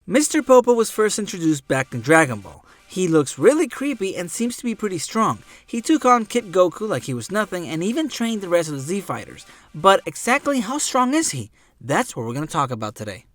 Mr. Popo was first introduced back in Dragon Ball. He looks really creepy and seems to be pretty strong. He took on Kid Goku like he was nothing and even trained the rest of the Z Fighters. But exactly how strong is he? That's what we're going to talk about today.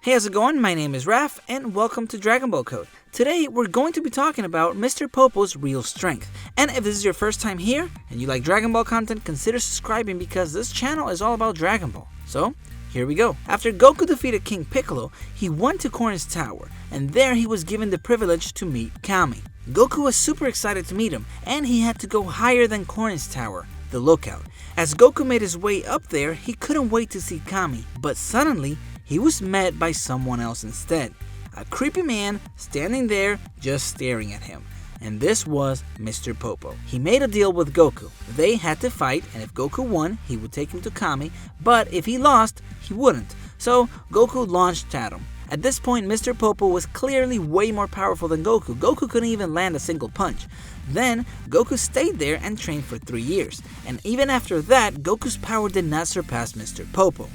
Hey, how's it going? My name is Raph and welcome to Dragon Ball Code. Today we're going to be talking about Mr. Popo's real strength. And if this is your first time here and you like Dragon Ball content, consider subscribing because this channel is all about Dragon Ball. So, here we go. After Goku defeated King Piccolo, he went to Korin's tower, and there he was given the privilege to meet Kami. Goku was super excited to meet him, and he had to go higher than Korin's tower, the lookout. As Goku made his way up there, he couldn't wait to see Kami, but suddenly, he was met by someone else instead. A creepy man standing there just staring at him. And this was Mr. Popo. He made a deal with Goku. They had to fight, and if Goku won, he would take him to Kami, but if he lost, he wouldn't. So Goku launched at him. At this point, Mr. Popo was clearly way more powerful than Goku. Goku couldn't even land a single punch. Then, Goku stayed there and trained for 3 years. And even after that, Goku's power did not surpass Mr. Popo.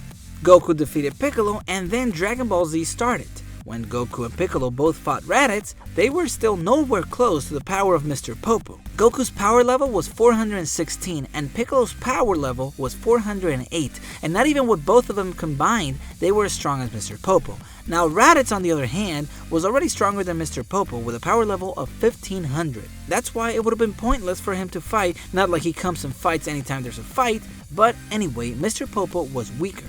Goku defeated Piccolo, and then Dragon Ball Z started. When Goku and Piccolo both fought Raditz, they were still nowhere close to the power of Mr. Popo. Goku's power level was 416 and Piccolo's power level was 408, and not even with both of them combined, they were as strong as Mr. Popo. Now Raditz, on the other hand, was already stronger than Mr. Popo with a power level of 1500. That's why it would have been pointless for him to fight, not like he comes and fights anytime there's a fight, but anyway, Mr. Popo was weaker.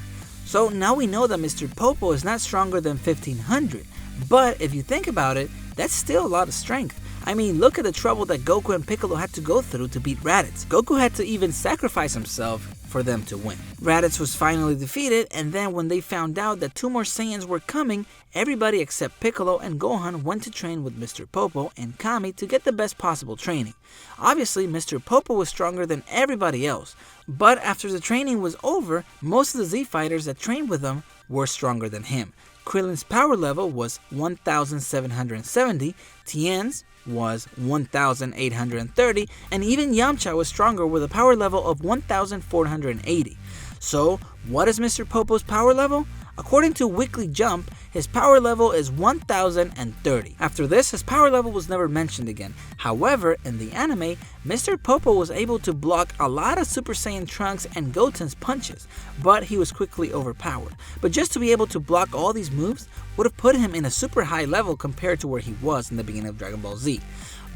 So now we know that Mr. Popo is not stronger than 1500, but if you think about it, that's still a lot of strength. I mean, look at the trouble that Goku and Piccolo had to go through to beat Raditz. Goku had to even sacrifice himself for them to win. Raditz was finally defeated, and then when they found out that 2 more Saiyans were coming, everybody except Piccolo and Gohan went to train with Mr. Popo and Kami to get the best possible training. Obviously, Mr. Popo was stronger than everybody else, but after the training was over, most of the Z Fighters that trained with him were stronger than him. Krillin's power level was 1770, Tien's was 1830, and even Yamcha was stronger with a power level of 1480. So, what is Mr. Popo's power level? According to Weekly Jump, his power level is 1030. After this, his power level was never mentioned again. However, in the anime, Mr. Popo was able to block a lot of Super Saiyan Trunks and Goten's punches, but he was quickly overpowered. But just to be able to block all these moves would have put him in a super high level compared to where he was in the beginning of Dragon Ball Z.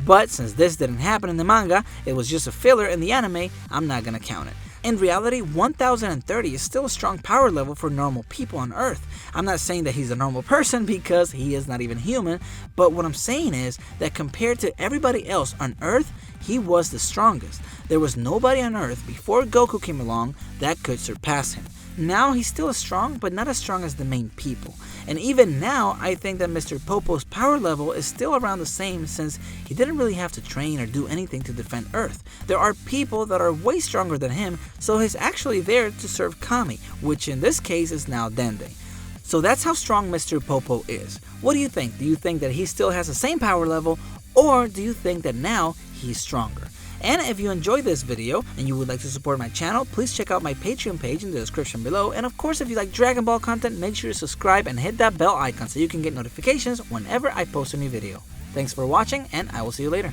But since this didn't happen in the manga, it was just a filler in the anime, I'm not gonna count it. In reality, 1030 is still a strong power level for normal people on Earth. I'm not saying that he's a normal person because he is not even human, but what I'm saying is that compared to everybody else on Earth, he was the strongest. There was nobody on Earth before Goku came along that could surpass him. Now he's still strong, but not as strong as the main people. And even now, I think that Mr. Popo's power level is still around the same since he didn't really have to train or do anything to defend Earth. There are people that are way stronger than him, so he's actually there to serve Kami, which in this case is now Dende. So that's how strong Mr. Popo is. What do you think? Do you think that he still has the same power level, or do you think that now he's stronger? And if you enjoyed this video and you would like to support my channel, please check out my Patreon page in the description below. And of course, if you like Dragon Ball content, make sure to subscribe and hit that bell icon so you can get notifications whenever I post a new video. Thanks for watching, and I will see you later.